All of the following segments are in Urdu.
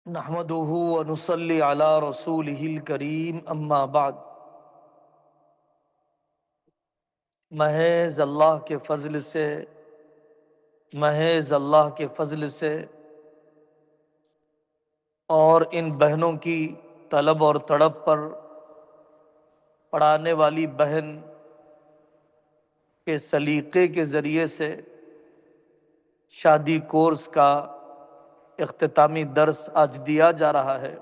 نحمدہ ونصلی علی رسولہ الکریم اما بعد۔ محض اللہ کے فضل سے محض اللہ کے فضل سے اور ان بہنوں کی طلب اور تڑپ پر پڑھانے والی بہن کے سلیقے کے ذریعے سے شادی کورس کا اختتامی درس آج دیا جا رہا ہے۔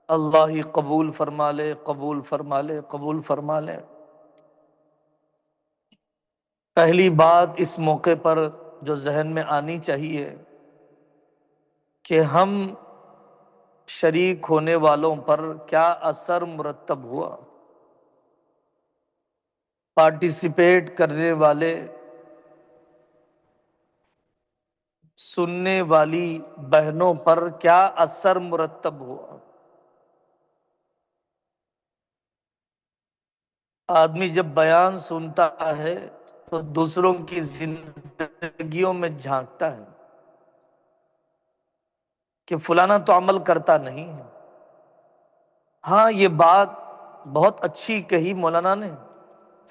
اللہ ہی قبول فرما لے، قبول فرما لے، قبول فرما لے۔ پہلی بات اس موقع پر جو ذہن میں آنی چاہیے کہ ہم شریک ہونے والوں پر کیا اثر مرتب ہوا، پارٹیسپیٹ کرنے والے، سننے والی بہنوں پر کیا اثر مرتب ہوا۔ آدمی جب بیان سنتا ہے تو دوسروں کی زندگیوں میں جھانکتا ہے کہ فلانا تو عمل کرتا نہیں ہے۔ ہاں، یہ بات بہت اچھی کہی مولانا نے،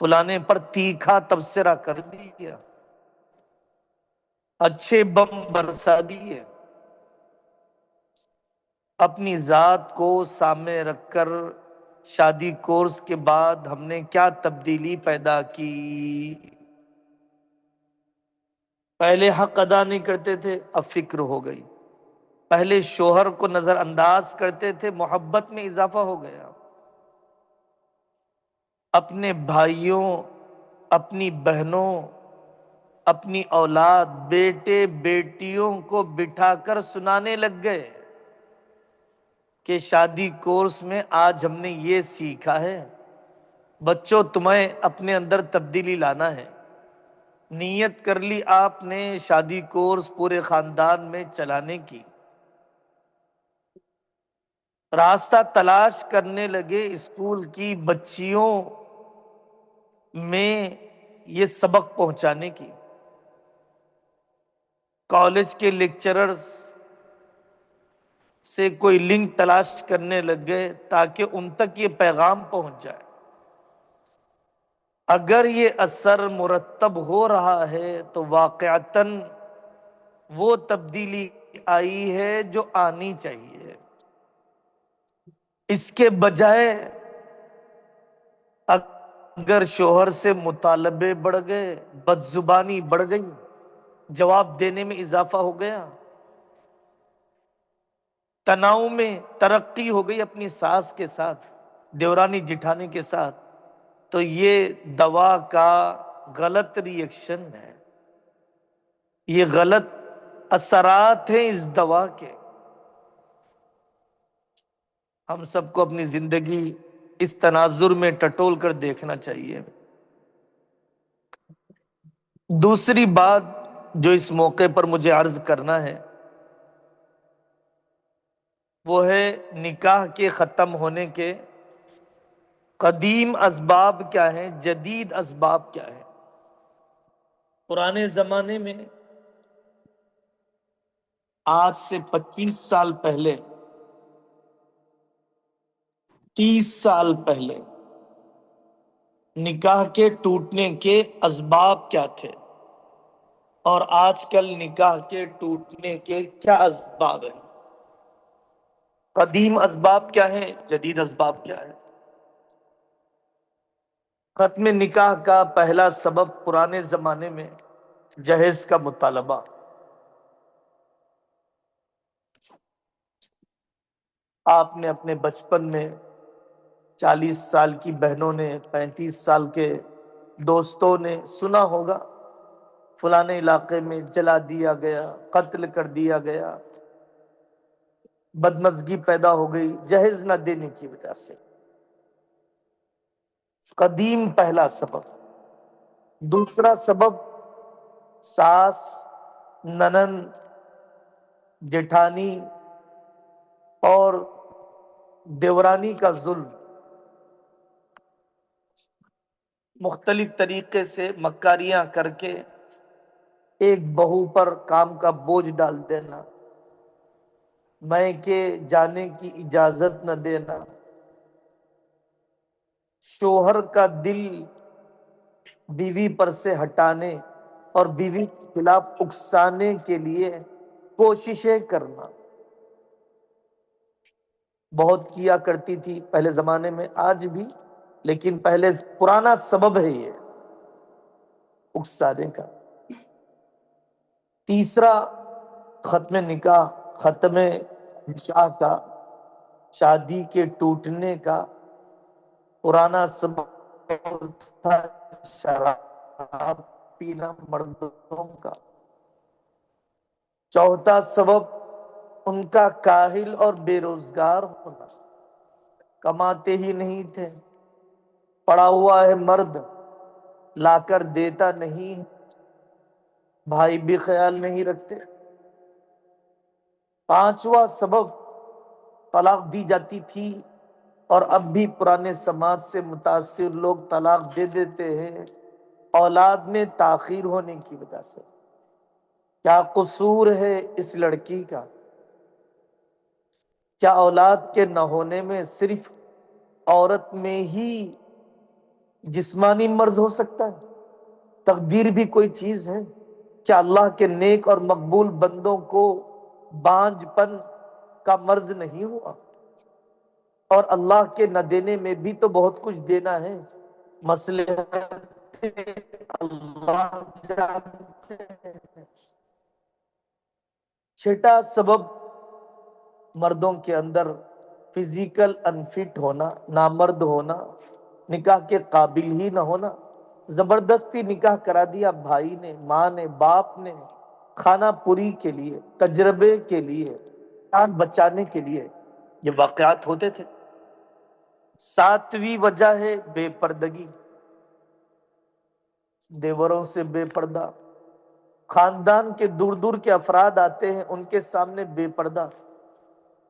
فلانے پر تیکھا تبصرہ کر دیا، اچھے بم برسا دیے۔ اپنی ذات کو سامنے رکھ کر شادی کورس کے بعد ہم نے کیا تبدیلی پیدا کی؟ پہلے حق ادا نہیں کرتے تھے، اب فکر ہو گئی۔ پہلے شوہر کو نظر انداز کرتے تھے، محبت میں اضافہ ہو گیا۔ اپنے بھائیوں، اپنی بہنوں، اپنی اولاد، بیٹے بیٹیوں کو بٹھا کر سنانے لگ گئے کہ شادی کورس میں آج ہم نے یہ سیکھا ہے۔ بچوں، تمہیں اپنے اندر تبدیلی لانا ہے۔ نیت کر لی آپ نے شادی کورس پورے خاندان میں چلانے کی، راستہ تلاش کرنے لگے اسکول کی بچیوں میں یہ سبق پہنچانے کی، کالج کے لیکچررز سے کوئی لنک تلاش کرنے لگ گئے تاکہ ان تک یہ پیغام پہنچ جائے۔ اگر یہ اثر مرتب ہو رہا ہے تو واقعتاً وہ تبدیلی آئی ہے جو آنی چاہیے۔ اس کے بجائے اگر شوہر سے مطالبے بڑھ گئے، بد زبانی بڑھ گئی، جواب دینے میں اضافہ ہو گیا، تناؤ میں ترقی ہو گئی اپنی ساس کے ساتھ، دیورانی جٹھانی کے ساتھ، تو یہ دوا کا غلط ری ایکشن ہے، یہ غلط اثرات ہیں اس دوا کے۔ ہم سب کو اپنی زندگی اس تناظر میں ٹٹول کر دیکھنا چاہیے۔ دوسری بات جو اس موقع پر مجھے عرض کرنا ہے وہ ہے نکاح کے ختم ہونے کے قدیم اسباب کیا ہیں، جدید اسباب کیا ہیں۔ پرانے زمانے میں آج سے 25 سال پہلے، 30 سال پہلے نکاح کے ٹوٹنے کے اسباب کیا تھے، اور آج کل نکاح کے ٹوٹنے کے کیا اسباب ہیں؟ قدیم اسباب کیا ہیں، جدید اسباب کیا ہیں؟ ختم نکاح کا پہلا سبب پرانے زمانے میں جہیز کا مطالبہ۔ آپ نے اپنے بچپن میں 40 سال کی بہنوں نے، 35 سال کے دوستوں نے سنا ہوگا فلانے علاقے میں جلا دیا گیا، قتل کر دیا گیا، بدمزگی پیدا ہو گئی جہیز نہ دینے کی وجہ سے۔ قدیم پہلا سبب۔ دوسرا سبب ساس، ننند، جٹھانی اور دیورانی کا ظلم، مختلف طریقے سے مکاریاں کر کے ایک بہو پر کام کا بوجھ ڈال دینا، میکے جانے کی اجازت نہ دینا، شوہر کا دل بیوی پر سے ہٹانے اور بیوی کے خلاف اکسانے کے لیے کوششیں کرنا بہت کیا کرتی تھی پہلے زمانے میں، آج بھی، لیکن پہلے پرانا سبب ہے یہ اکسانے کا۔ تیسرا، ختم نکاح، ختم نکاح کا، شادی کے ٹوٹنے کا پرانا سبب تھا شراب پینا مردوں کا۔ چوتھا سبب ان کا کاہل اور بے روزگار ہونا، کماتے ہی نہیں تھے، پڑا ہوا ہے مرد، لا کر دیتا نہیں، بھائی بھی خیال نہیں رکھتے۔ پانچواں سبب، طلاق دی جاتی تھی اور اب بھی پرانے سماج سے متاثر لوگ طلاق دے دیتے ہیں اولاد میں تاخیر ہونے کی وجہ سے۔ کیا قصور ہے اس لڑکی کا؟ کیا اولاد کے نہ ہونے میں صرف عورت میں ہی جسمانی مرض ہو سکتا ہے؟ تقدیر بھی کوئی چیز ہے؟ کیا اللہ کے نیک اور مقبول بندوں کو بانجھ پن کا مرض نہیں ہوا؟ اور اللہ کے نہ دینے میں بھی تو بہت کچھ دینا ہے، مسئلے اللہ جانتے ہیں۔ چھٹا سبب، مردوں کے اندر فزیکل انفٹ ہونا، نامرد ہونا، نکاح کے قابل ہی نہ ہونا، زبردستی نکاح کرا دیا بھائی نے، ماں نے، باپ نے، کھانا پوری کے لیے، تجربے کے لیے، جان بچانے کے لیے، یہ واقعات ہوتے تھے۔ ساتویں وجہ ہے بے پردگی، دیوروں سے بے پردہ، خاندان کے دور دور کے افراد آتے ہیں ان کے سامنے بے پردہ،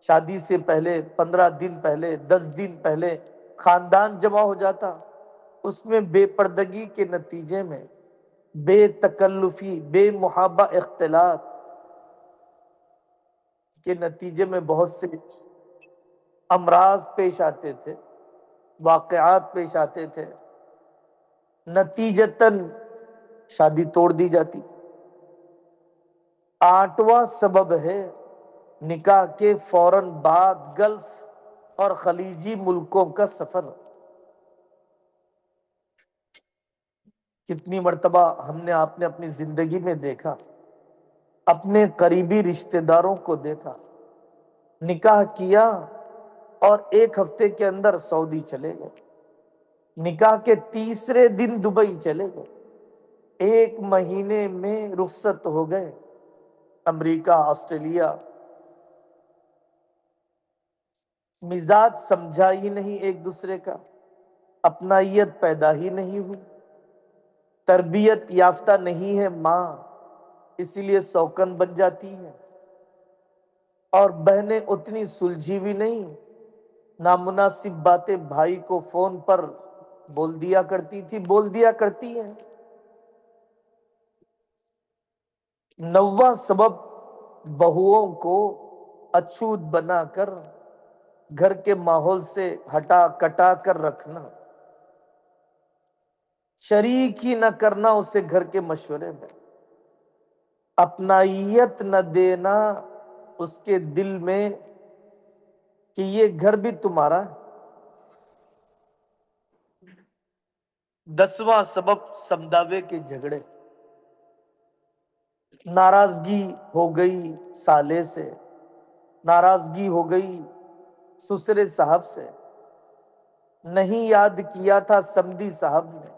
شادی سے پہلے 15 دن پہلے، 10 دن پہلے خاندان جمع ہو جاتا، اس میں بے پردگی کے نتیجے میں بے تکلفی، بے محابہ اختلاط کے نتیجے میں بہت سے امراض پیش آتے تھے، واقعات پیش آتے تھے، نتیجتاً شادی توڑ دی جاتی۔ آٹھواں سبب ہے نکاح کے فوراً بعد گلف اور خلیجی ملکوں کا سفر۔ کتنی مرتبہ ہم نے، آپ نے اپنی زندگی میں دیکھا، اپنے قریبی رشتہ داروں کو دیکھا، نکاح کیا اور 1 ہفتے کے اندر سعودی چلے گئے، نکاح کے تیسرے دن دبئی چلے گئے، 1 مہینے میں رخصت ہو گئے امریکہ، آسٹریلیا۔ مزاج سمجھا ہی نہیں ایک دوسرے کا، اپنائیت پیدا ہی نہیں ہوئی، تربیت یافتہ نہیں ہے ماں، اسی لیے سوکن بن جاتی ہے، اور بہنیں اتنی سلجھی بھی نہیں، نامناسب باتیں بھائی کو فون پر بول دیا کرتی تھی، بول دیا کرتی ہیں۔ 9واں سبب، بہوؤں کو اچھوت بنا کر گھر کے ماحول سے ہٹا کٹا کر رکھنا، شریک ہی نہ کرنا اسے گھر کے مشورے میں، اپنائیت نہ دینا اس کے دل میں کہ یہ گھر بھی تمہارا ہے۔ 10واں سبب، سمداوے کے جھگڑے، ناراضگی ہو گئی سالے سے، ناراضگی ہو گئی سسرے صاحب سے، نہیں یاد کیا تھا سمدی صاحب نے،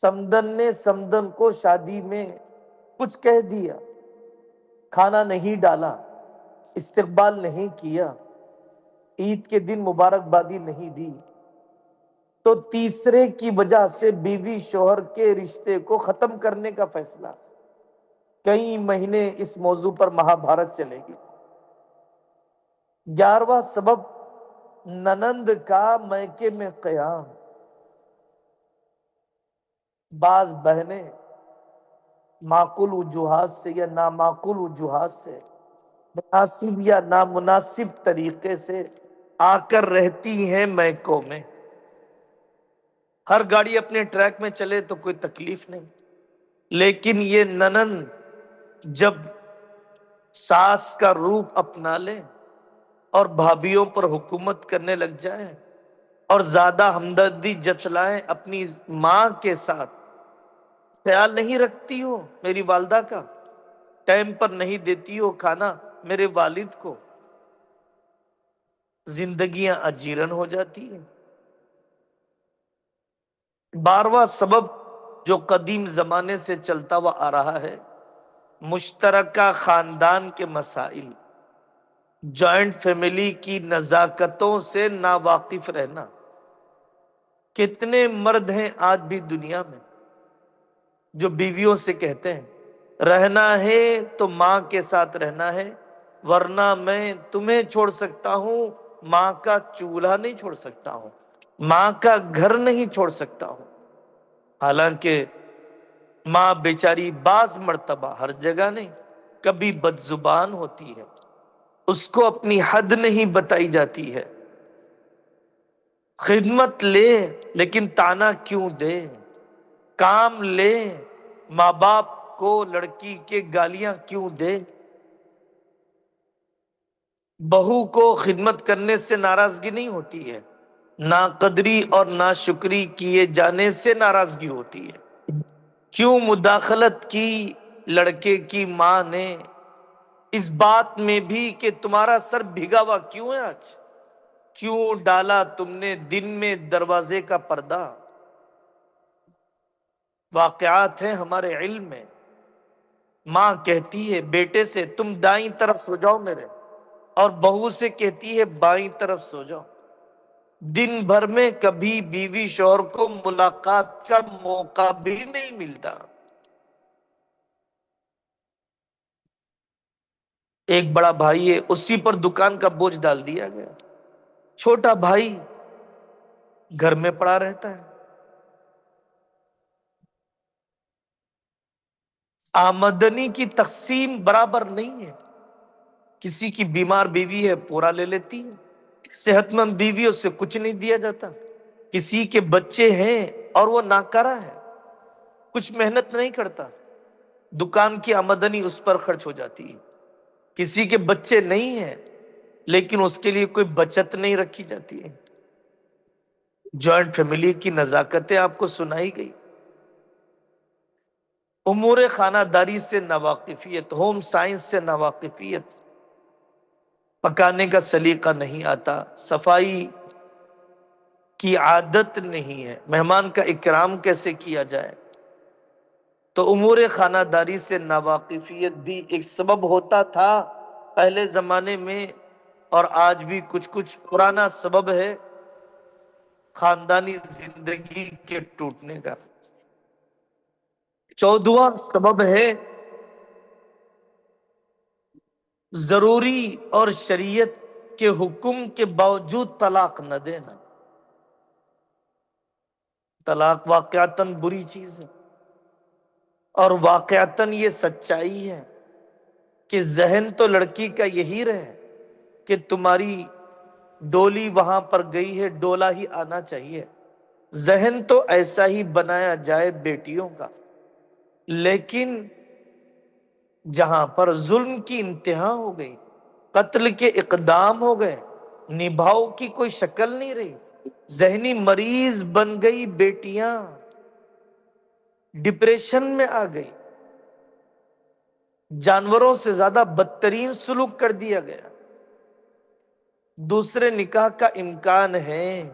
سمدن نے سمدن کو شادی میں کچھ کہہ دیا، کھانا نہیں ڈالا، استقبال نہیں کیا، عید کے دن مبارکبادی نہیں دی، تو تیسرے کی وجہ سے بیوی شوہر کے رشتے کو ختم کرنے کا فیصلہ۔ کئی مہینے اس موضوع پر مہابھارت چلے گی۔ 11واں سبب، ننند کا میکے میں قیام، بعض بہنیں معقول وجوہات سے یا نامعقول وجوہات سے مناسب یا نامناسب طریقے سے آ کر رہتی ہیں میکوں میں۔ ہر گاڑی اپنے ٹریک میں چلے تو کوئی تکلیف نہیں، لیکن یہ ننند جب ساس کا روپ اپنا لے اور بھابھیوں پر حکومت کرنے لگ جائیں اور زیادہ ہمدردی جتلائیں اپنی ماں کے ساتھ، خیال نہیں رکھتی ہو میری والدہ کا، ٹائم پر نہیں دیتی ہو کھانا میرے والد کو، زندگیاں اجیرن ہو جاتی ہیں۔ 12واں سبب جو قدیم زمانے سے چلتا ہوا آ رہا ہے، مشترکہ خاندان کے مسائل، جوائنٹ فیملی کی نزاکتوں سے ناواقف رہنا۔ کتنے مرد ہیں آج بھی دنیا میں جو بیویوں سے کہتے ہیں رہنا ہے تو ماں کے ساتھ رہنا ہے، ورنہ میں تمہیں چھوڑ سکتا ہوں، ماں کا چولہا نہیں چھوڑ سکتا ہوں، ماں کا گھر نہیں چھوڑ سکتا ہوں۔ حالانکہ ماں بیچاری بعض مرتبہ، ہر جگہ نہیں، کبھی بد زبان ہوتی ہے، اس کو اپنی حد نہیں بتائی جاتی ہے۔ خدمت لے لیکن تانا کیوں دے، کام لے ماں باپ کو لڑکی کے گالیاں کیوں دے، بہو کو خدمت کرنے سے ناراضگی نہیں ہوتی ہے، ناقدری اور ناشکری کیے جانے سے ناراضگی ہوتی ہے۔ کیوں مداخلت کی لڑکے کی ماں نے اس بات میں بھی کہ تمہارا سر بھیگا ہوا کیوں ہے آج، کیوں ڈالا تم نے دن میں دروازے کا پردہ۔ واقعات ہیں ہمارے علم میں، ماں کہتی ہے بیٹے سے تم دائیں طرف سو جاؤ میرے، اور بہو سے کہتی ہے بائیں طرف سو جاؤ۔ دن بھر میں کبھی بیوی شوہر کو ملاقات کا موقع بھی نہیں ملتا۔ ایک بڑا بھائی ہے، اسی پر دکان کا بوجھ ڈال دیا گیا، چھوٹا بھائی گھر میں پڑا رہتا ہے۔ آمدنی کی تقسیم برابر نہیں ہے، کسی کی بیمار بیوی ہے پورا لے لیتی ہے، صحت مند بیوی اس سے کچھ نہیں دیا جاتا، کسی کے بچے ہیں اور وہ ناکارہ ہے، کچھ محنت نہیں کرتا، دکان کی آمدنی اس پر خرچ ہو جاتی ہے، کسی کے بچے نہیں ہیں لیکن اس کے لیے کوئی بچت نہیں رکھی جاتی ہے۔ جوائنٹ فیملی کی نزاکتیں آپ کو سنائی گئی۔ امور خانہ داری سے ناواقفیت، ہوم سائنس سے ناواقفیت، پکانے کا سلیقہ نہیں آتا، صفائی کی عادت نہیں ہے، مہمان کا اکرام کیسے کیا جائے، تو امور خانہ داری سے ناواقفیت بھی ایک سبب ہوتا تھا پہلے زمانے میں، اور آج بھی کچھ کچھ پرانا سبب ہے خاندانی زندگی کے ٹوٹنے کا۔ 14واں سبب ہے ضروری اور شریعت کے حکم کے باوجود طلاق نہ دینا۔ طلاق واقعتاً بری چیز ہے، اور واقعتاً یہ سچائی ہے کہ ذہن تو لڑکی کا یہی رہے کہ تمہاری ڈولی وہاں پر گئی ہے، ڈولا ہی آنا چاہیے، ذہن تو ایسا ہی بنایا جائے بیٹیوں کا۔ لیکن جہاں پر ظلم کی انتہا ہو گئی، قتل کے اقدام ہو گئے، نبھاؤ کی کوئی شکل نہیں رہی، ذہنی مریض بن گئی بیٹیاں، ڈپریشن میں آ گئی، جانوروں سے زیادہ بدترین سلوک کر دیا گیا، دوسرے نکاح کا امکان ہے،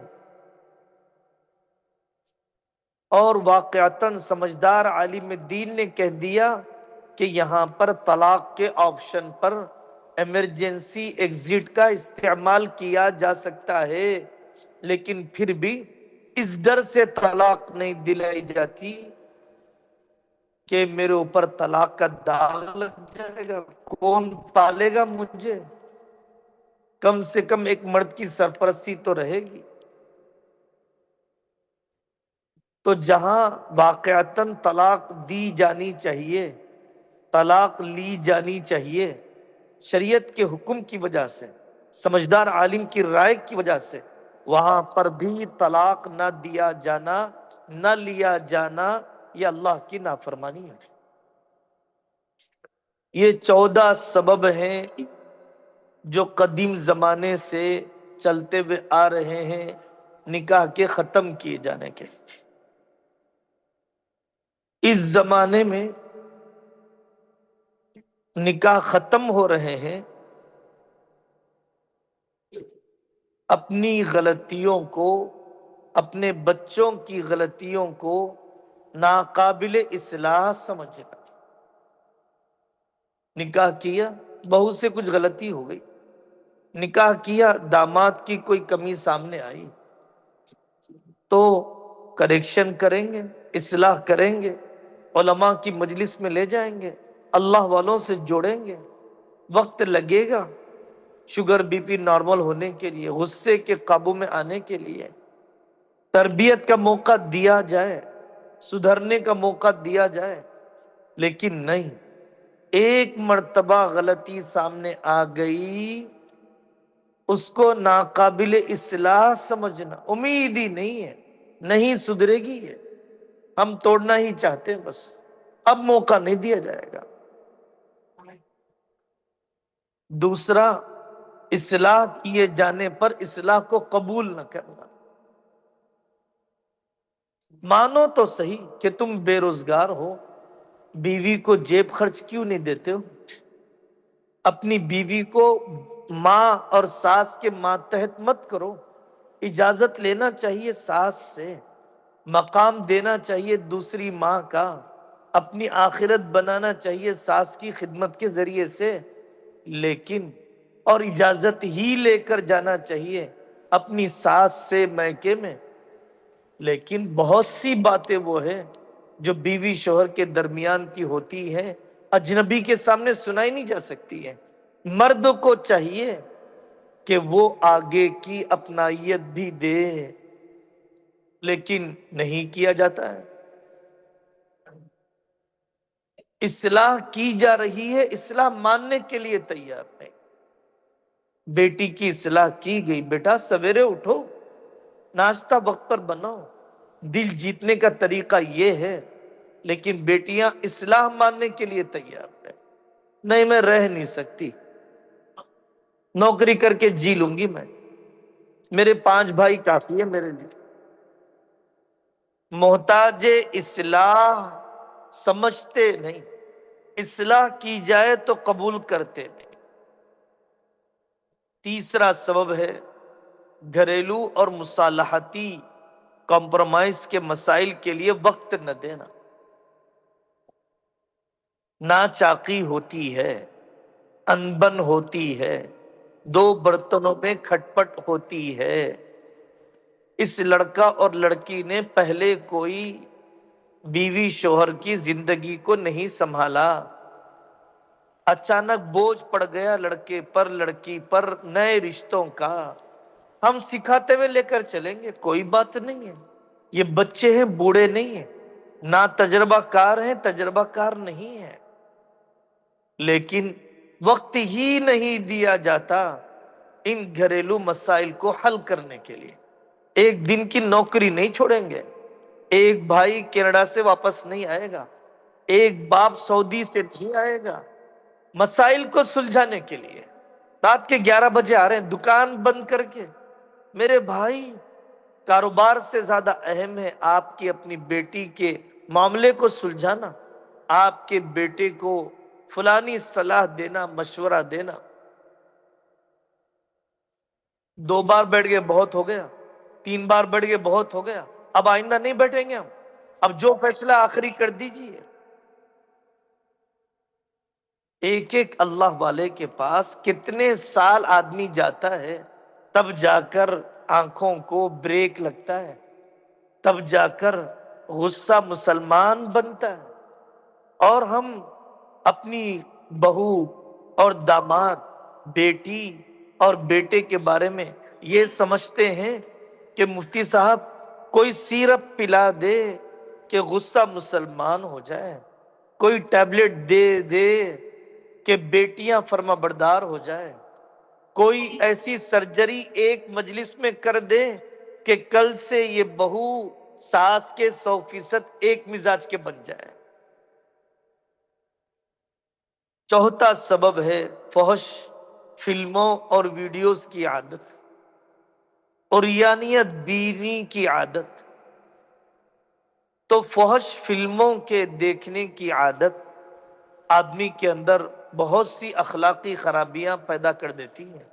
اور واقعتاً سمجھدار عالم دین نے کہہ دیا کہ یہاں پر طلاق کے آپشن پر ایمرجنسی ایگزٹ کا استعمال کیا جا سکتا ہے، لیکن پھر بھی اس ڈر سے طلاق نہیں دلائی جاتی کہ میرے اوپر طلاق کا داغ لگ جائے گا، کون پالے گا مجھے، کم سے کم ایک مرد کی سرپرستی تو رہے گی۔ تو جہاں واقعتاً طلاق دی جانی چاہیے، طلاق لی جانی چاہیے، شریعت کے حکم کی وجہ سے، سمجھدار عالم کی رائے کی وجہ سے وہاں پر بھی طلاق نہ دیا جانا، نہ لیا جانا، یہ اللہ کی نافرمانی ہے۔ یہ 14 سبب ہیں جو قدیم زمانے سے چلتے ہوئے آ رہے ہیں نکاح کے ختم کیے جانے کے۔ اس زمانے میں نکاح ختم ہو رہے ہیں اپنی غلطیوں کو، اپنے بچوں کی غلطیوں کو ناقابل اصلاح سمجھنا۔ نکاح کیا، بہو سے کچھ غلطی ہو گئی، نکاح کیا، داماد کی کوئی کمی سامنے آئی تو کریکشن کریں گے، اصلاح کریں گے، علماء کی مجلس میں لے جائیں گے، اللہ والوں سے جوڑیں گے، وقت لگے گا شوگر بی پی نارمل ہونے کے لیے، غصے کے قابو میں آنے کے لیے، تربیت کا موقع دیا جائے، سدھرنے کا موقع دیا جائے، لیکن نہیں، ایک مرتبہ غلطی سامنے آ گئی اس کو ناقابل اصلاح سمجھنا، امید ہی نہیں ہے، نہیں سدھرے گی یہ، ہم توڑنا ہی چاہتے ہیں بس، اب موقع نہیں دیا جائے گا۔ دوسرا، اصلاح کیے جانے پر اصلاح کو قبول نہ کرنا۔ مانو تو صحیح کہ تم بے روزگار ہو، بیوی کو جیب خرچ کیوں نہیں دیتے ہو؟ اپنی بیوی کو ماں اور ساس کے ماتحت مت کرو، اجازت لینا چاہیے ساس سے، مقام دینا چاہیے دوسری ماں کا، اپنی آخرت بنانا چاہیے ساس کی خدمت کے ذریعے سے، لیکن اور اجازت ہی لے کر جانا چاہیے اپنی ساس سے میکے میں، لیکن بہت سی باتیں وہ ہیں جو بیوی شوہر کے درمیان کی ہوتی ہیں، اجنبی کے سامنے سنائی نہیں جا سکتی ہے۔ مرد کو چاہیے کہ وہ آگے کی اپنائیت بھی دے، لیکن نہیں کیا جاتا ہے۔ اصلاح کی جا رہی ہے، اصلاح ماننے کے لیے تیار نہیں۔ بیٹی کی اصلاح کی گئی، بیٹا سویرے اٹھو، ناشتہ وقت پر بناؤ، دل جیتنے کا طریقہ یہ ہے، لیکن بیٹیاں اصلاح ماننے کے لیے تیار نہیں، میں رہ نہیں سکتی، نوکری کر کے جی لوں گی میں، میرے 5 بھائی کافی ہے میرے لیے۔ محتاج اصلاح سمجھتے نہیں، اصلاح کی جائے تو قبول کرتے نہیں۔ تیسرا سبب ہے گھریلو اور مصالحتی کمپرومائز کے مسائل کے لیے وقت نہ دینا۔ ناچاقی ہوتی ہے، انبن ہوتی ہے، 2 برتنوں میں کھٹپٹ ہوتی ہے، اس لڑکا اور لڑکی نے پہلے کوئی بیوی شوہر کی زندگی کو نہیں سنبھالا، اچانک بوجھ پڑ گیا لڑکے پر لڑکی پر نئے رشتوں کا، ہم سکھاتے ہوئے لے کر چلیں گے، کوئی بات نہیں ہے، یہ بچے ہیں، بوڑھے نہیں ہیں، نہ تجربہ کار ہیں، تجربہ کار نہیں ہیں، لیکن وقت ہی نہیں دیا جاتا ان گھریلو مسائل کو حل کرنے کے لیے۔ ایک دن کی نوکری نہیں چھوڑیں گے، ایک بھائی کینیڈا سے واپس نہیں آئے گا، ایک باپ سعودی سے نہیں آئے گا مسائل کو سلجھانے کے لیے۔ رات کے 11 بجے آ رہے ہیں دکان بند کر کے، میرے بھائی کاروبار سے زیادہ اہم ہے آپ کی اپنی بیٹی کے معاملے کو سلجھانا، آپ کے بیٹے کو فلانی صلاح دینا، مشورہ دینا۔ 2 بار بیٹھ گئے بہت ہو گیا، 3 بار بیٹھ گئے بہت ہو گیا، اب آئندہ نہیں بیٹھیں گے ہم، اب جو فیصلہ آخری کر دیجئے۔ ایک ایک اللہ والے کے پاس کتنے سال آدمی جاتا ہے، تب جا کر آنکھوں کو بریک لگتا ہے، تب جا کر غصہ مسلمان بنتا ہے، اور ہم اپنی بہو اور داماد، بیٹی اور بیٹے کے بارے میں یہ سمجھتے ہیں کہ مفتی صاحب کوئی سیرپ پلا دے کہ غصہ مسلمان ہو جائے، کوئی ٹیبلٹ دے دے کہ بیٹیاں فرما بردار ہو جائے، کوئی ایسی سرجری ایک مجلس میں کر دے کہ کل سے یہ بہو ساس کے 100% ایک مزاج کے بن جائے۔ چوتھا سبب ہے فحش فلموں اور ویڈیوز کی عادت، عریانیت بینی کی عادت۔ تو فحش فلموں کے دیکھنے کی عادت آدمی کے اندر بہت سی اخلاقی خرابیاں پیدا کر دیتی ہیں۔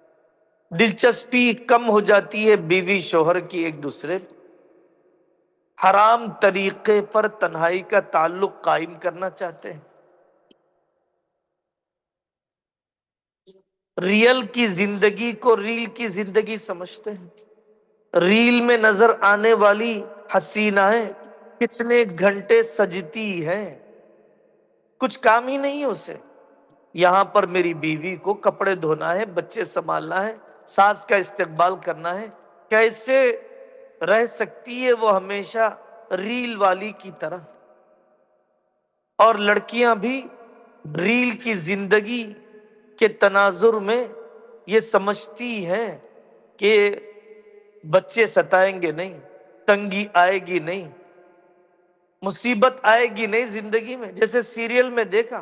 دلچسپی کم ہو جاتی ہے بیوی شوہر کی ایک دوسرے پہ، حرام طریقے پر تنہائی کا تعلق قائم کرنا چاہتے ہیں، ریل کی زندگی کو ریل کی زندگی سمجھتے ہیں، ریل میں نظر آنے والی حسینائیں کتنے گھنٹے سجتی ہیں، کچھ کام ہی نہیں ہے اسے۔ یہاں پر میری بیوی کو کپڑے دھونا ہے، بچے سنبھالنا ہے، ساس کا استقبال کرنا ہے، کیسے رہ سکتی ہے وہ ہمیشہ ریل والی کی طرح؟ اور لڑکیاں بھی ریل کی زندگی کے تناظر میں یہ سمجھتی ہیں کہ بچے ستائیں گے نہیں، تنگی آئے گی نہیں، مصیبت آئے گی نہیں زندگی میں۔ جیسے سیریل میں دیکھا،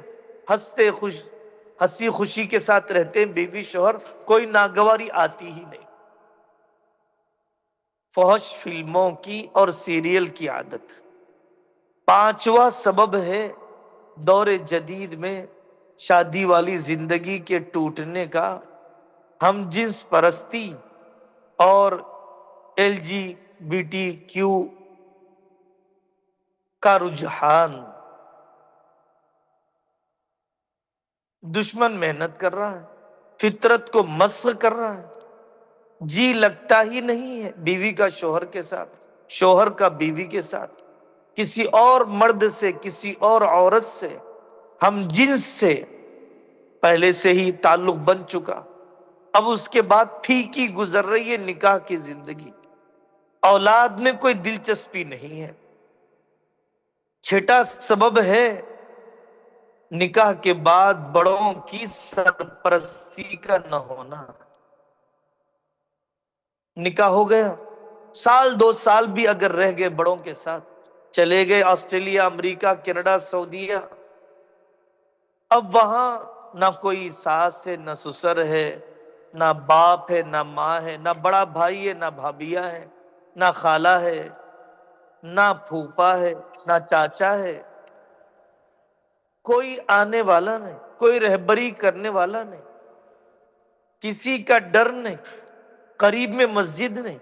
ہنسی خوشی کے ساتھ رہتے ہیں بیوی شوہر، کوئی ناگواری آتی ہی نہیں۔ فحش فلموں کی اور سیریل کی عادت۔ پانچواں سبب ہے دور جدید میں شادی والی زندگی کے ٹوٹنے کا، ہم جنس پرستی اور LGBTQ کا رجحان۔ دشمن محنت کر رہا ہے، فطرت کو مسخ کر رہا ہے، جی لگتا ہی نہیں ہے بیوی کا شوہر کے ساتھ، شوہر کا بیوی کے ساتھ، کسی اور مرد سے، کسی اور عورت سے، ہم جنس سے پہلے سے ہی تعلق بن چکا، اب اس کے بعد پھیکی گزر رہی ہے نکاح کی زندگی، اولاد میں کوئی دلچسپی نہیں ہے۔ چھٹا سبب ہے نکاح کے بعد بڑوں کی سرپرستی کا نہ ہونا۔ نکاح ہو گیا، سال 2 سال بھی اگر رہ گئے بڑوں کے ساتھ، چلے گئے آسٹریلیا، امریکہ، کینیڈا، سعودیہ، اب وہاں نہ کوئی ساس ہے، نہ سسر ہے، نہ باپ ہے، نہ ماں ہے، نہ بڑا بھائی ہے، نہ بھابھیا ہے، نہ خالہ ہے، نہ پھوپا ہے، نہ چاچا ہے، کوئی آنے والا نہیں، کوئی رہبری کرنے والا نہیں، کسی کا ڈر نہیں، قریب میں مسجد نہیں،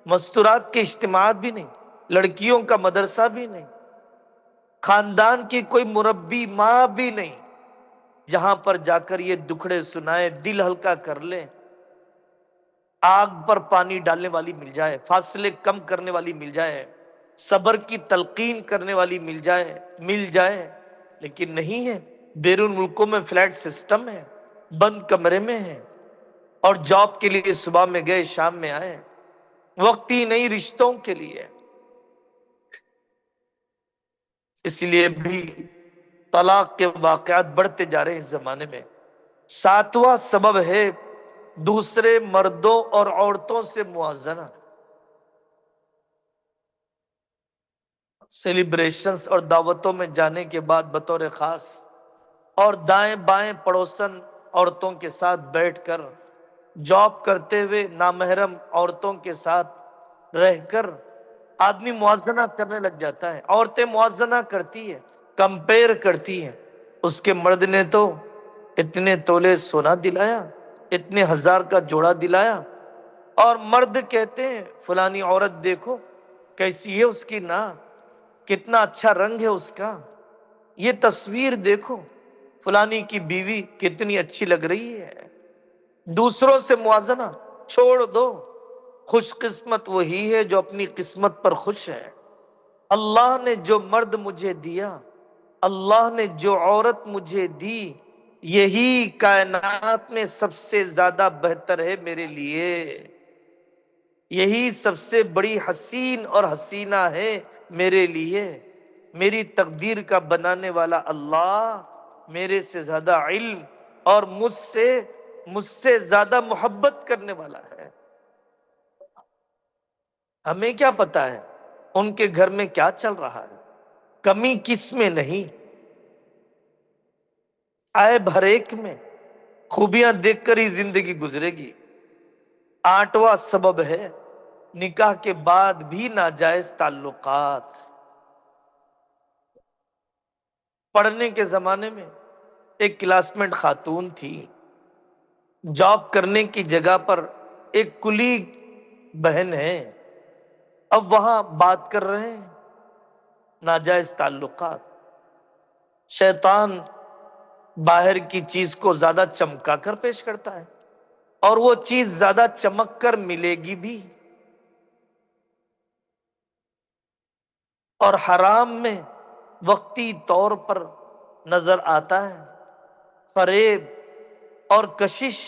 مستورات کے اجتماعات بھی نہیں، لڑکیوں کا مدرسہ بھی نہیں، خاندان کی کوئی مربی ماں بھی نہیں جہاں پر جا کر یہ دکھڑے سنائے، دل ہلکا کر لے، آگ پر پانی ڈالنے والی مل جائے، فاصلے کم کرنے والی مل جائے، صبر کی تلقین کرنے والی مل جائے، لیکن نہیں ہے۔ بیرون ملکوں میں فلیٹ سسٹم ہے، بند کمرے میں ہے، اور جاب کے لیے صبح میں گئے شام میں آئے، وقت ہی نہیں رشتوں کے لیے۔ اس لیے بھی طلاق کے واقعات بڑھتے جا رہے ہیں اس زمانے میں۔ ساتواں سبب ہے دوسرے مردوں اور عورتوں سے موازنہ۔ سیلیبریشنز اور دعوتوں میں جانے کے بعد بطور خاص اور دائیں بائیں پڑوسن عورتوں کے ساتھ بیٹھ کر، جاب کرتے ہوئے نامحرم عورتوں کے ساتھ رہ کر آدمی موازنہ کرنے لگ جاتا ہے، عورتیں موازنہ کرتی ہے، کمپیر کرتی ہیں، اس کے مرد نے تو اتنے تولے سونا دلایا، اتنے ہزار کا جوڑا دلایا، اور مرد کہتے ہیں فلانی عورت دیکھو کیسی ہے اس کی ناک، کتنا اچھا رنگ ہے اس کا، یہ تصویر دیکھو فلانی کی بیوی کتنی اچھی لگ رہی ہے۔ دوسروں سے موازنہ چھوڑ دو، خوش قسمت وہی ہے جو اپنی قسمت پر خوش ہے۔ اللہ نے جو مرد مجھے دیا، اللہ نے جو عورت مجھے دی، یہی کائنات میں سب سے زیادہ بہتر ہے میرے لیے، یہی سب سے بڑی حسین اور حسینہ ہے میرے لیے۔ میری تقدیر کا بنانے والا اللہ میرے سے زیادہ علم اور مجھ سے زیادہ محبت کرنے والا ہے۔ ہمیں کیا پتا ہے ان کے گھر میں کیا چل رہا ہے، کمی کس میں نہیں، عیب ہر ایک میں، خوبیاں دیکھ کر ہی زندگی گزرے گی۔ آٹھواں سبب ہے نکاح کے بعد بھی ناجائز تعلقات۔ پڑھنے کے زمانے میں ایک کلاس میٹ خاتون تھی، جاب کرنے کی جگہ پر ایک کلیگ بہن ہے، اب وہاں بات کر رہے ہیں ناجائز تعلقات۔ شیطان باہر کی چیز کو زیادہ چمکا کر پیش کرتا ہے، اور وہ چیز زیادہ چمک کر ملے گی بھی، اور حرام میں وقتی طور پر نظر آتا ہے۔ فریب اور کشش،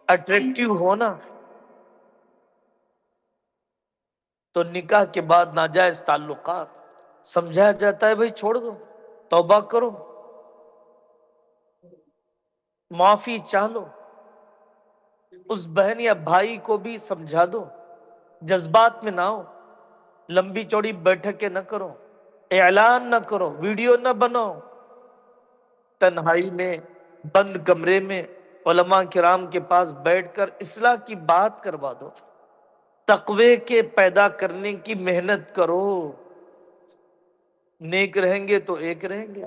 اٹریکٹیو ہونا، تو نکاح کے بعد ناجائز تعلقات سمجھایا جاتا ہے بھائی چھوڑ دو، توبہ کرو، معافی چاہ لو، اس بہن یا بھائی کو بھی سمجھا دو، جذبات میں نہ ہو، لمبی چوڑی بیٹھکیں نہ کرو، اعلان نہ کرو، ویڈیو نہ بناؤ، تنہائی میں بند کمرے میں علماء کرام کے پاس بیٹھ کر اصلاح کی بات کروا دو، تقوی کے پیدا کرنے کی محنت کرو۔ نیک رہیں گے تو ایک رہیں گے،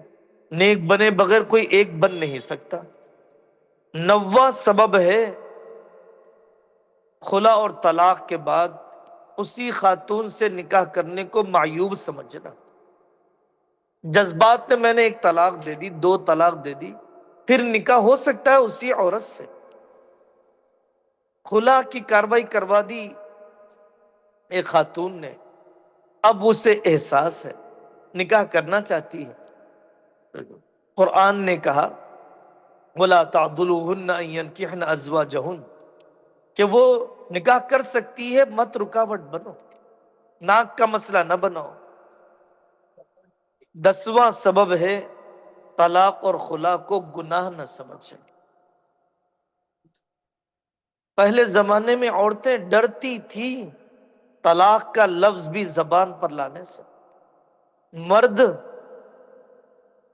نیک بنے بغیر کوئی ایک بن نہیں سکتا۔ نواں سبب ہے خلا اور طلاق کے بعد اسی خاتون سے نکاح کرنے کو معیوب سمجھنا۔ جذبات میں نے ایک طلاق دے دی، دو طلاق دے دی، پھر نکاح ہو سکتا ہے اسی عورت سے۔ خلا کی کاروائی کروا دی ایک خاتون نے، اب اسے احساس ہے، نکاح کرنا چاہتی ہے۔ قرآن نے کہا وَلَا تَعْضُلُوهُنَّ أَن يَنكِحْنَ أَزْوَاجَهُنَّ، کہ وہ نکاح کر سکتی ہے، مت رکاوٹ بنو، ناک کا مسئلہ نہ بناؤ۔ 10واں سبب ہے طلاق اور خلا کو گناہ نہ سمجھیں۔ پہلے زمانے میں عورتیں ڈرتی تھی طلاق کا لفظ بھی زبان پر لانے سے، مرد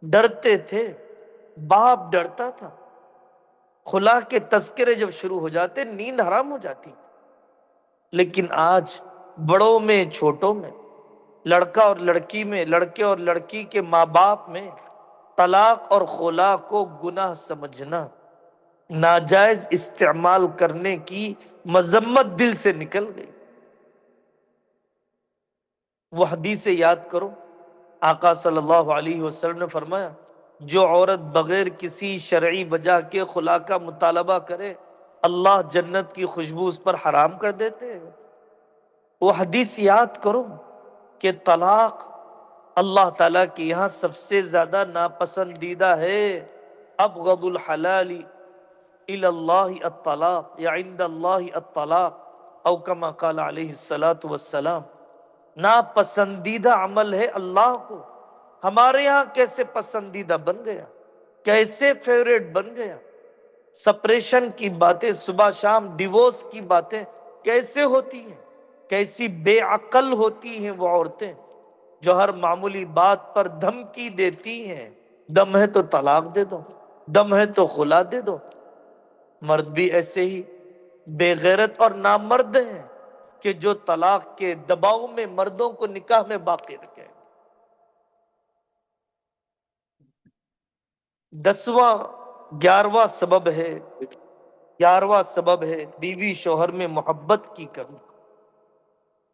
ڈرتے تھے، باپ ڈرتا تھا، خلا کے تذکرے جب شروع ہو جاتے نیند حرام ہو جاتی۔ لیکن آج بڑوں میں چھوٹوں میں، لڑکا اور لڑکی میں، لڑکے اور لڑکی کے ماں باپ میں، طلاق اور خلا کو گناہ سمجھنا، ناجائز استعمال کرنے کی مذمت دل سے نکل گئی۔ وہ حدیث یاد کرو، آقا صلی اللہ علیہ وسلم نے فرمایا جو عورت بغیر کسی شرعی وجہ کے خلا کا مطالبہ کرے اللہ جنت کی خوشبو اس پر حرام کر دیتے ہیں۔ وہ حدیث یاد کرو کہ طلاق اللہ تعالیٰ کے یہاں سب سے زیادہ ناپسندیدہ ہے۔ ابغض الحلال الی اللہ الطلاق یا عند اللہ الطلاق او کما قال علیہ الصلاۃ والسلام۔ ناپسندیدہ عمل ہے اللہ کو، ہمارے یہاں کیسے پسندیدہ بن گیا، کیسے فیوریٹ بن گیا۔ سپریشن کی باتیں، صبح شام ڈیورس کی باتیں کیسے ہوتی ہیں، کیسی بے عقل ہوتی ہیں وہ عورتیں جو ہر معمولی بات پر دھمکی دیتی ہیں۔ دم ہے تو طلاق دے دو، دم ہے تو خلا دے دو۔ مرد بھی ایسے ہی بے غیرت اور نامرد ہیں کہ جو طلاق کے دباؤ میں مردوں کو نکاح میں باقی رکھے۔ 11واں سبب ہے بیوی شوہر میں محبت کی کمی۔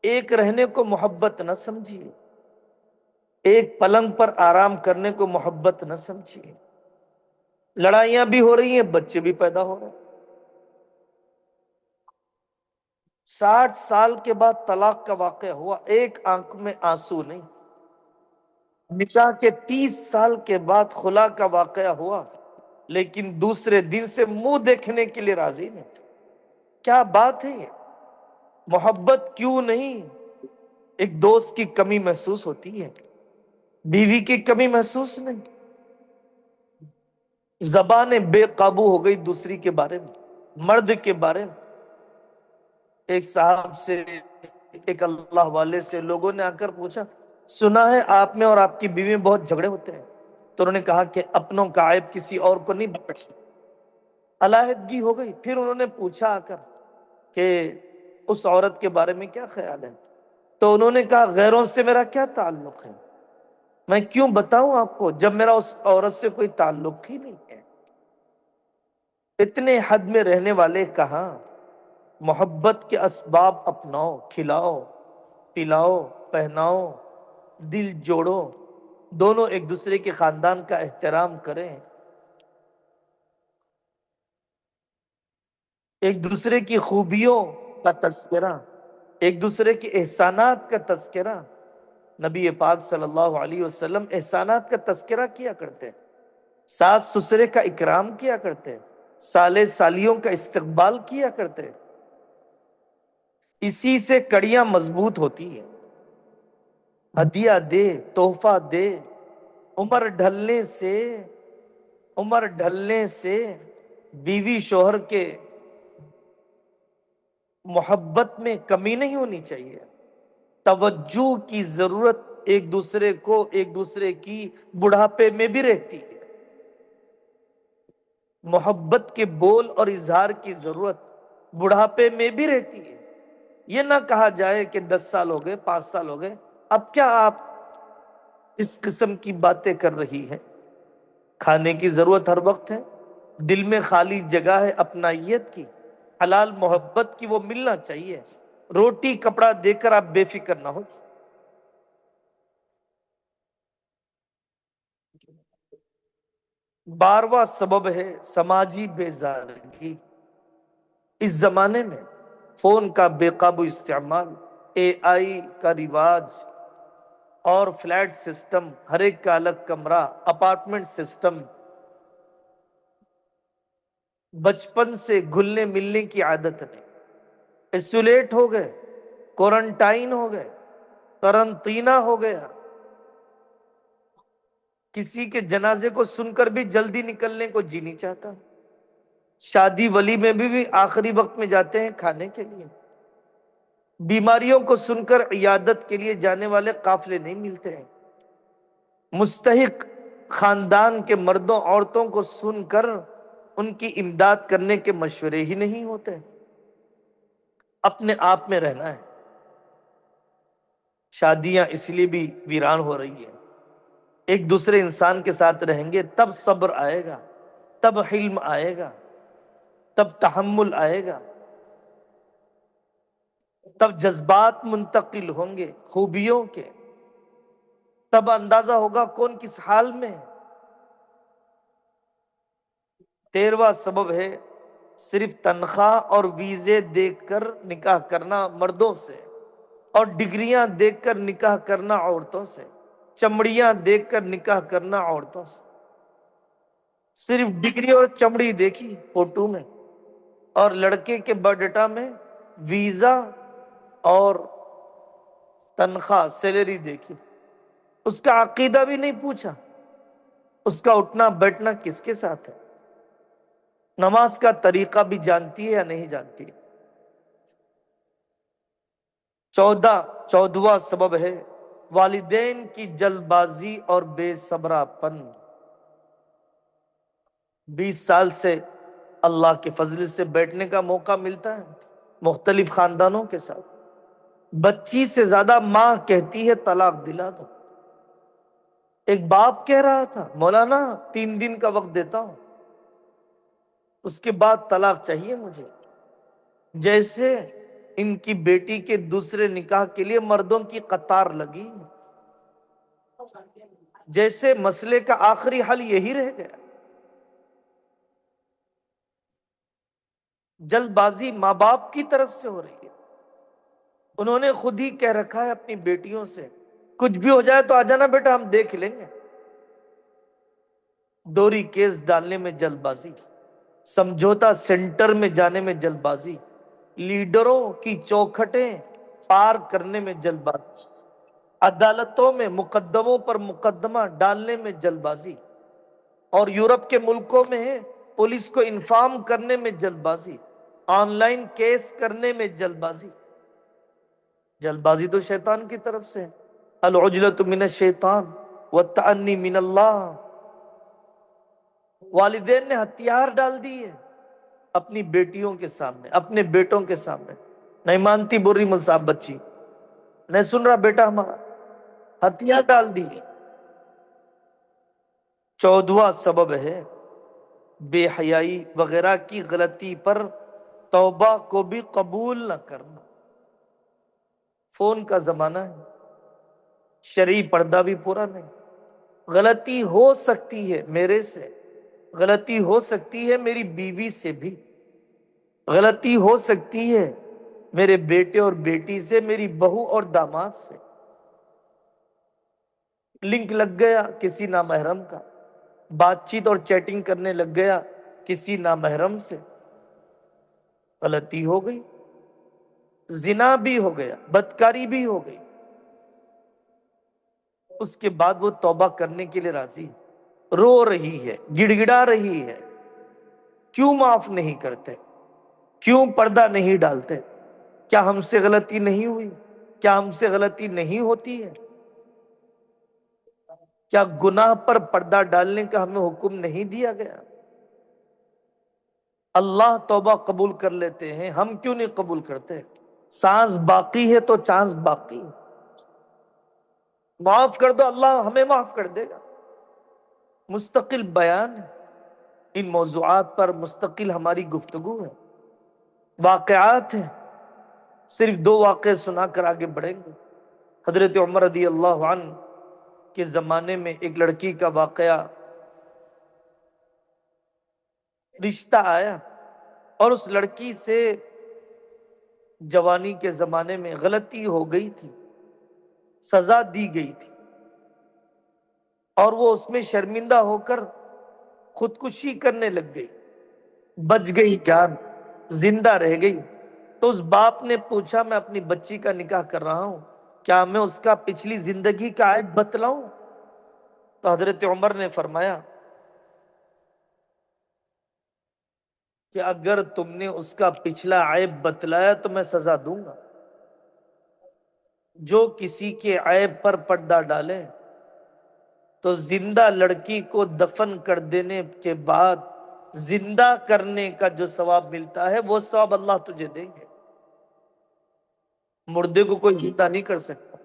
ایک رہنے کو محبت نہ سمجھیے، ایک پلنگ پر آرام کرنے کو محبت نہ سمجھیے۔ لڑائیاں بھی ہو رہی ہیں، بچے بھی پیدا ہو رہے ہیں۔ 60 سال کے بعد طلاق کا واقعہ ہوا، ایک آنکھ میں آنسو نہیں۔ نکاح کے 30 سال کے بعد خلا کا واقعہ ہوا، لیکن دوسرے دن سے منہ دیکھنے کے لیے راضی نہیں۔ کیا بات ہے یہ؟ محبت کیوں نہیں؟ ایک دوست کی کمی محسوس ہوتی ہے، بیوی کی کمی محسوس نہیں۔ زبانیں بے قابو ہو گئی دوسری کے بارے میں، مرد کے بارے میں۔ ایک صاحب سے، ایک اللہ والے سے لوگوں نے آ کر پوچھا، سنا ہے آپ میں اور آپ کی بیوی میں بہت جھگڑے ہوتے ہیں؟ تو انہوں نے کہا کہ اپنوں کا عیب کسی اور کو نہیں بتاتے۔ علیحدگی ہو گئی۔ پھر انہوں نے پوچھا آ کر کہ اس عورت کے بارے میں کیا خیال ہے؟ تو انہوں نے کہا غیروں سے میرا کیا تعلق ہے، میں کیوں بتاؤں آپ کو جب میرا اس عورت سے کوئی تعلق ہی نہیں ہے۔ اتنے حد میں رہنے والے کہاں؟ محبت کے اسباب اپناؤ، کھلاؤ پلاؤ پہناؤ، دل جوڑو، دونوں ایک دوسرے کے خاندان کا احترام کریں، ایک دوسرے کی خوبیوں کا تذکرہ، ایک دوسرے کے احسانات کا تذکرہ۔ نبی پاک صلی اللہ علیہ وسلم احسانات کا تذکرہ کیا کرتے، ساس سسرے کا اکرام کیا کرتے، سالے سالیوں کا استقبال کیا کرتے۔ اسی سے کڑیاں مضبوط ہوتی ہیں۔ ہدیہ دے، تحفہ دے، عمر ڈھلنے سے عمر ڈھلنے سے بیوی شوہر کے محبت میں کمی نہیں ہونی چاہیے۔ توجہ کی ضرورت ایک دوسرے کو، ایک دوسرے کی بڑھاپے میں بھی رہتی ہے۔ محبت کے بول اور اظہار کی ضرورت بڑھاپے میں بھی رہتی ہے۔ یہ نہ کہا جائے کہ 10 سال ہو گئے، 5 سال ہو گئے، اب کیا آپ اس قسم کی باتیں کر رہی ہیں؟ کھانے کی ضرورت ہر وقت ہے، دل میں خالی جگہ ہے اپنائیت کی، حلال محبت کی، وہ ملنا چاہیے۔ روٹی کپڑا دے کر آپ بے فکر نہ ہو۔ 12واں سبب ہے سماجی بیزارگی۔ اس زمانے میں فون کا بے قابو استعمال، اے آئی کا رواج اور فلیٹ سسٹم، ہر ایک کا الگ کمرہ، اپارٹمنٹ سسٹم، بچپن سے گھلنے ملنے کی عادت نہیں، ایسولیٹ ہو گئے، کوارنٹائن ہو گئے، قرنطینہ ہو گیا۔ کسی کے جنازے کو سن کر بھی جلدی نکلنے کو جی نہیں چاہتا۔ شادی ولی میں بھی آخری وقت میں جاتے ہیں کھانے کے لیے۔ بیماریوں کو سن کر عیادت کے لیے جانے والے قافلے نہیں ملتے ہیں۔ مستحق خاندان کے مردوں عورتوں کو سن کر ان کی امداد کرنے کے مشورے ہی نہیں ہوتے۔ اپنے آپ میں رہنا ہے۔ شادیاں اس لیے بھی ویران ہو رہی ہیں، ایک دوسرے انسان کے ساتھ رہیں گے تب صبر آئے گا، تب حلم آئے گا، تب تحمل آئے گا، تب جذبات منتقل ہوں گے خوبیوں کے، تب اندازہ ہوگا کون کس حال میں ہے۔ 13واں سبب ہے صرف تنخواہ اور ویزے دیکھ کر نکاح کرنا مردوں سے، اور ڈگریاں دیکھ کر نکاح کرنا عورتوں سے، چمڑیاں دیکھ کر نکاح کرنا عورتوں سے۔ صرف ڈگری اور چمڑی دیکھی فوٹو میں، اور لڑکے کے بایوڈیٹا میں ویزا اور تنخواہ سیلری دیکھی، اس کا عقیدہ بھی نہیں پوچھا، اس کا اٹھنا بیٹھنا کس کے ساتھ ہے، نماز کا طریقہ بھی جانتی ہے یا نہیں جانتی ہے۔ 14واں سبب ہے والدین کی جلد بازی اور بے صبرا پن۔ 20 سال سے اللہ کے فضل سے بیٹھنے کا موقع ملتا ہے مختلف خاندانوں کے ساتھ۔ بچی سے زیادہ ماں کہتی ہے طلاق دلا دو۔ ایک باپ کہہ رہا تھا مولانا 3 دن کا وقت دیتا ہوں، اس کے بعد طلاق چاہیے مجھے۔ جیسے ان کی بیٹی کے دوسرے نکاح کے لیے مردوں کی قطار لگی، جیسے مسئلے کا آخری حل یہی رہ گیا۔ جلد بازی ماں باپ کی طرف سے ہو رہی ہے۔ انہوں نے خود ہی کہہ رکھا ہے اپنی بیٹیوں سے کچھ بھی ہو جائے تو آ جانا بیٹا، ہم دیکھ لیں گے۔ ڈوری کیس ڈالنے میں جلد بازی، سمجھوتا سینٹر میں جانے میں جلد بازی، لیڈروں کی چوکھٹیں پار کرنے میں جلد بازی، عدالتوں میں مقدموں پر مقدمہ ڈالنے میں جلد بازی۔ اور یورپ کے ملکوں میں پولیس کو انفارم کرنے میں جلد بازی، آن لائن کیس کرنے میں جلد بازی۔ جلد بازی تو شیطان کی طرف سے ہے۔ العجلۃ من الشیطان والتأنی من اللہ۔ والدین نے ہتھیار ڈال دیے اپنی بیٹیوں کے سامنے، اپنے بیٹوں کے سامنے۔ نہیں مانتی بول رہی مول صاحب بچی، نہیں سن رہا بیٹا ہمارا، ہتھیار ڈال دی۔ 14واں سبب ہے بے حیائی وغیرہ کی غلطی پر توبہ کو بھی قبول نہ کرنا۔ فون کا زمانہ ہے، شرعی پردہ بھی پورا نہیں، غلطی ہو سکتی ہے میرے سے، غلطی ہو سکتی ہے میری بیوی سے بھی، غلطی ہو سکتی ہے میرے بیٹے اور بیٹی سے، میری بہو اور داماد سے۔ لنک لگ گیا کسی نامحرم کا، بات چیت اور چیٹنگ کرنے لگ گیا کسی نامحرم سے، غلطی ہو گئی، زنا بھی ہو گیا، بدکاری بھی ہو گئی۔ اس کے بعد وہ توبہ کرنے کے لیے راضی، رو رہی ہے، گڑ گڑا رہی ہے، کیوں معاف نہیں کرتے؟ کیوں پردہ نہیں ڈالتے؟ کیا ہم سے غلطی نہیں ہوئی؟ کیا ہم سے غلطی نہیں ہوتی ہے؟ کیا گناہ پر پردہ ڈالنے کا ہمیں حکم نہیں دیا گیا؟ اللہ توبہ قبول کر لیتے ہیں، ہم کیوں نہیں قبول کرتے؟ سانس باقی ہے تو چانس باقی ہے، معاف کر دو، اللہ ہمیں معاف کر دے گا۔ مستقل بیان ہے، ان موضوعات پر مستقل ہماری گفتگو ہے، واقعات ہیں، صرف 2 واقعے سنا کر آگے بڑھیں گے۔ حضرت عمر رضی اللہ عنہ کے زمانے میں ایک لڑکی کا واقعہ، رشتہ آیا اور اس لڑکی سے جوانی کے زمانے میں غلطی ہو گئی تھی، سزا دی گئی تھی، اور وہ اس میں شرمندہ ہو کر خودکشی کرنے لگ گئی، بچ گئی جان، زندہ رہ گئی۔ تو اس باپ نے پوچھا میں اپنی بچی کا نکاح کر رہا ہوں، کیا میں اس کا پچھلی زندگی کا عیب بتلاؤں؟ تو حضرت عمر نے فرمایا کہ اگر تم نے اس کا پچھلا عیب بتلایا تو میں سزا دوں گا۔ جو کسی کے عیب پر پردہ ڈالے تو زندہ لڑکی کو دفن کر دینے کے بعد زندہ کرنے کا جو ثواب ملتا ہے وہ ثواب اللہ تجھے دیں گے۔ مردے کو کوئی زندہ نہیں کر سکتا،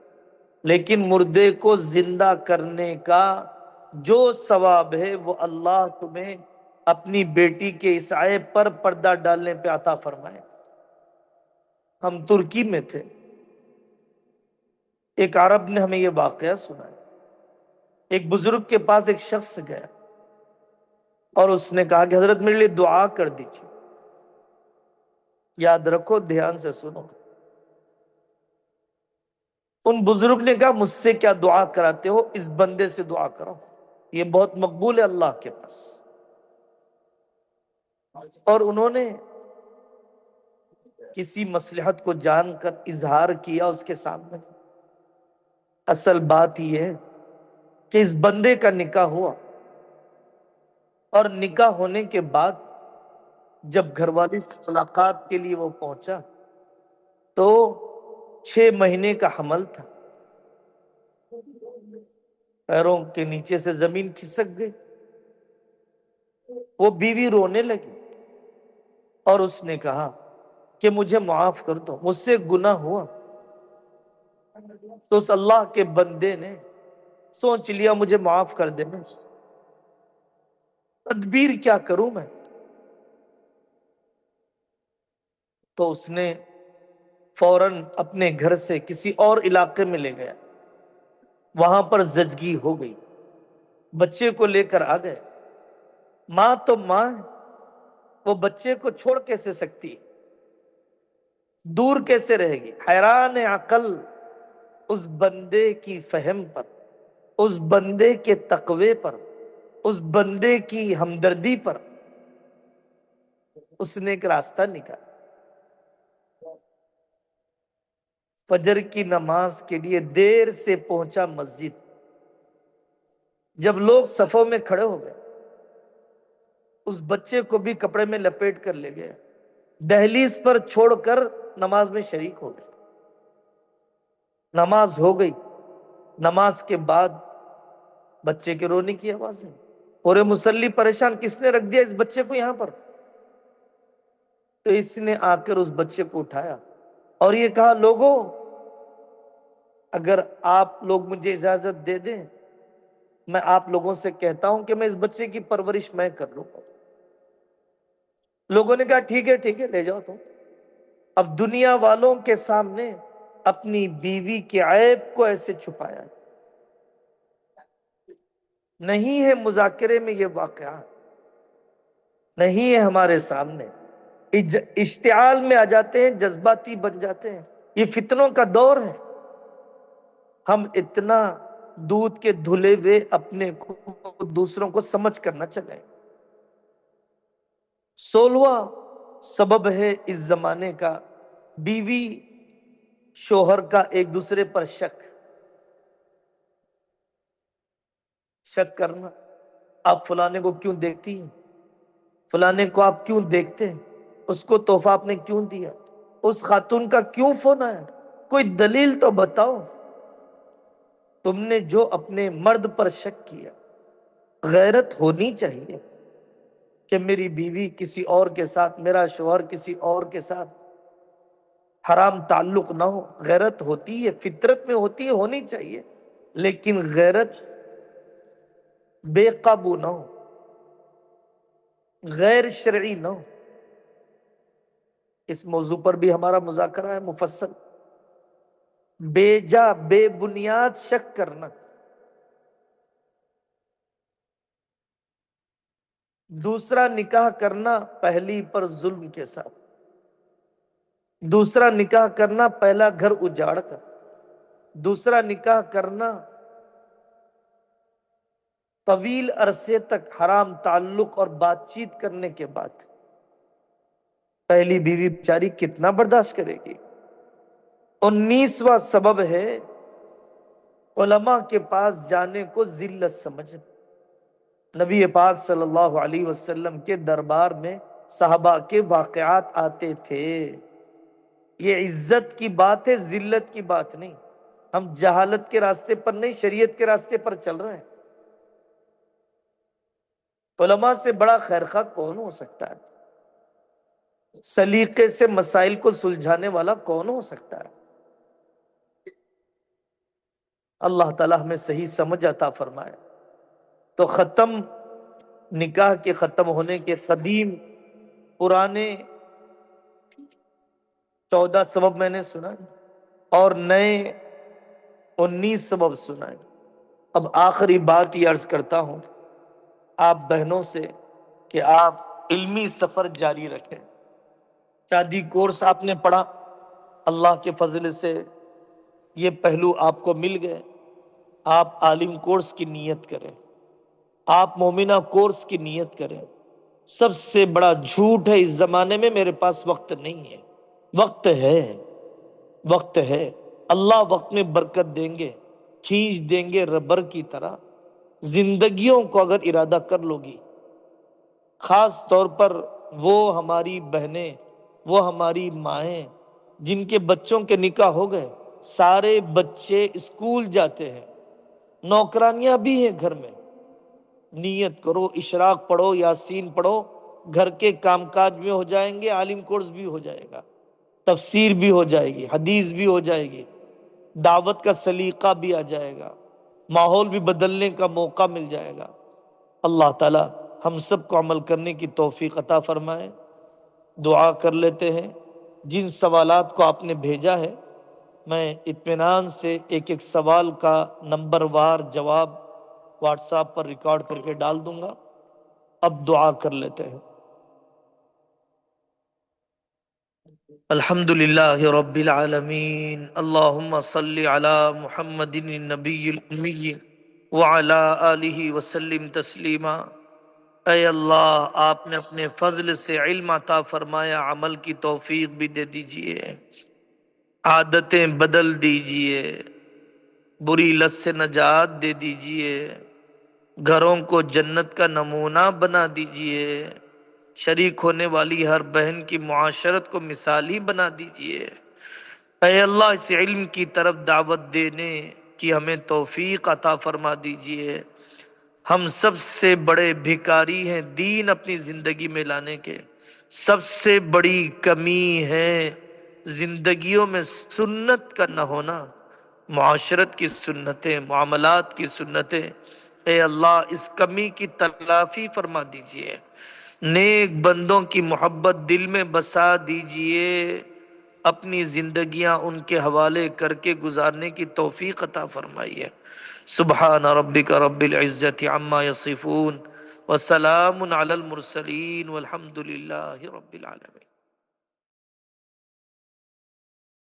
لیکن مردے کو زندہ کرنے کا جو ثواب ہے وہ اللہ تمہیں اپنی بیٹی کے اس عیب پر پردہ ڈالنے پہ عطا فرمائے۔ ہم ترکی میں تھے، ایک عرب نے ہمیں یہ واقعہ سنایا۔ ایک بزرگ کے پاس ایک شخص گیا اور اس نے کہا کہ حضرت میرے لیے دعا کر دیجیے۔ یاد رکھو، دھیان سے سنو۔ ان بزرگ نے کہا مجھ سے کیا دعا کراتے ہو، اس بندے سے دعا کرو، یہ بہت مقبول ہے اللہ کے پاس۔ اور انہوں نے کسی مصلحت کو جان کر اظہار کیا اس کے سامنے۔ اصل بات یہ ہے کہ اس بندے کا نکاح ہوا، اور نکاح ہونے کے بعد جب گھر والی سے ملاقات کے لیے وہ پہنچا تو 6 مہینے کا حمل تھا، پیروں کے نیچے سے زمین کھسک گئی، وہ بیوی رونے لگی اور اس نے کہا کہ مجھے معاف کر دو، مجھ سے گناہ ہوا۔ تو اس اللہ کے بندے نے سوچ لیا مجھے معاف کر دینا، تدبیر کیا کروں میں؟ تو اس نے فوراً اپنے گھر سے کسی اور علاقے میں لے گیا، وہاں پر زچگی ہو گئی، بچے کو لے کر آ گئے۔ ماں تو ماں ہے، وہ بچے کو چھوڑ کیسے سکتی، دور کیسے رہے گی؟ حیران عقل اس بندے کی فہم پر، اس بندے کے تقوی پر، اس بندے کی ہمدردی پر اس نے ایک راستہ نکالا۔ فجر کی نماز کے لیے دیر سے پہنچا مسجد، جب لوگ صفوں میں کھڑے ہو گئے اس بچے کو بھی کپڑے میں لپیٹ کر لے گئے، دہلیز پر چھوڑ کر نماز میں شریک ہو گئے۔ نماز ہو گئی، نماز کے بعد بچے کے رونے کی آوازیں، پورے مصلی پریشان، کس نے رکھ دیا اس بچے کو یہاں پر؟ تو اس نے آ کر اس بچے کو اٹھایا اور یہ کہا، لوگوں اگر آپ لوگ مجھے اجازت دے دیں، میں آپ لوگوں سے کہتا ہوں کہ میں اس بچے کی پرورش میں کر لوں گا۔ لوگوں نے کہا ٹھیک ہے ٹھیک ہے، لے جاؤ تم۔ اب دنیا والوں کے سامنے اپنی بیوی کے عیب کو ایسے چھپایا، نہیں ہے مذاکرے میں یہ واقعہ، نہیں ہے ہمارے سامنے، اشتعال میں آ جاتے ہیں، جذباتی بن جاتے ہیں۔ یہ فتنوں کا دور ہے، ہم اتنا دودھ کے دھلے ہوئے اپنے کو دوسروں کو سمجھ کر نہ چلیں۔ 16واں سبب ہے اس زمانے کا، بیوی شوہر کا ایک دوسرے پر شک کرنا۔ آپ فلانے کو کیوں دیکھتی ہیں؟ فلانے کو آپ کیوں دیکھتے ہیں؟ اس کو تحفہ آپ نے کیوں دیا؟ اس خاتون کا کیوں فون آیا؟ کوئی دلیل تو بتاؤ۔ تم نے جو اپنے مرد پر شک کیا، غیرت ہونی چاہیے کہ میری بیوی کسی اور کے ساتھ، میرا شوہر کسی اور کے ساتھ حرام تعلق نہ ہو۔ غیرت ہوتی ہے، فطرت میں ہوتی ہے، ہونی چاہیے، لیکن غیرت بے قابو نہ ہو، غیر شرعی نہ ہو۔ اس موضوع پر بھی ہمارا مذاکرہ ہے مفصل۔ بے جا بے بنیاد شک کرنا، دوسرا نکاح کرنا پہلی پر ظلم کے ساتھ، دوسرا نکاح کرنا پہلا گھر اجاڑ کر، دوسرا نکاح کرنا طویل عرصے تک حرام تعلق اور بات چیت کرنے کے بعد۔ پہلی بیوی بیچاری کتنا برداشت کرے گی؟ 19واں سبب ہے علماء کے پاس جانے کو ذلت سمجھنا۔ نبی پاک صلی اللہ علیہ وسلم کے دربار میں صحابہ کے واقعات آتے تھے۔ یہ عزت کی بات ہے، ذلت کی بات نہیں۔ ہم جہالت کے راستے پر نہیں، شریعت کے راستے پر چل رہے ہیں۔ علماء سے بڑا خیرخواہ کون ہو سکتا ہے؟ سلیقے سے مسائل کو سلجھانے والا کون ہو سکتا ہے؟ اللہ تعالیٰ ہمیں صحیح سمجھ عطا فرمائے۔ تو نکاح کے ختم ہونے کے قدیم پرانے 14 سبب میں نے سنا اور نئے 19 سبب سنائے۔ اب آخری بات یہ عرض کرتا ہوں آپ بہنوں سے کہ آپ علمی سفر جاری رکھیں۔ شادی کورس آپ نے پڑھا، اللہ کے فضل سے یہ پہلو آپ کو مل گئے۔ آپ عالم کورس کی نیت کریں، آپ مومنہ کورس کی نیت کریں۔ سب سے بڑا جھوٹ ہے اس زمانے میں میرے پاس وقت نہیں ہے۔ وقت ہے، وقت ہے، اللہ وقت میں برکت دیں گے، کھینچ دیں گے ربر کی طرح زندگیوں کو اگر ارادہ کر لو گی۔ خاص طور پر وہ ہماری بہنیں، وہ ہماری مائیں جن کے بچوں کے نکاح ہو گئے، سارے بچے اسکول جاتے ہیں، نوکرانیاں بھی ہیں گھر میں۔ نیت کرو، اشراق پڑھو، یاسین پڑھو، گھر کے کام کاج میں ہو جائیں گے، عالم کورس بھی ہو جائے گا، تفسیر بھی ہو جائے گی، حدیث بھی ہو جائے گی، دعوت کا سلیقہ بھی آ جائے گا، ماحول بھی بدلنے کا موقع مل جائے گا۔ اللہ تعالی ہم سب کو عمل کرنے کی توفیق عطا فرمائے۔ دعا کر لیتے ہیں۔ جن سوالات کو آپ نے بھیجا ہے میں اطمینان سے ایک ایک سوال کا نمبر وار جواب واٹس ایپ پر ریکارڈ کر کے ڈال دوں گا۔ اب دعا کر لیتے ہیں۔ الحمد للہ رب العالمین، اللہم صلی علی محمد النبی الامی وعلی آلہ وسلم تسلیما۔ اے اللہ، آپ نے اپنے فضل سے علم عطا فرمایا، عمل کی توفیق بھی دے دیجئے، عادتیں بدل دیجئے، بری لت سے نجات دے دیجئے، گھروں کو جنت کا نمونہ بنا دیجئے، شریک ہونے والی ہر بہن کی معاشرت کو مثالی بنا دیجئے۔ اے اللہ، اس علم کی طرف دعوت دینے کی ہمیں توفیق عطا فرما دیجئے۔ ہم سب سے بڑے بھکاری ہیں دین اپنی زندگی میں لانے کے، سب سے بڑی کمی ہے زندگیوں میں سنت کا نہ ہونا، معاشرت کی سنتیں، معاملات کی سنتیں۔ اے اللہ، اس کمی کی تلافی فرما دیجئے، نیک بندوں کی محبت دل میں بسا دیجئے، اپنی زندگیاں ان کے حوالے کر کے گزارنے کی توفیق عطا فرمائیے۔ سبحان ربک رب العزت عما یصفون وسلام علی المرسلین والحمد للہ رب العالمین۔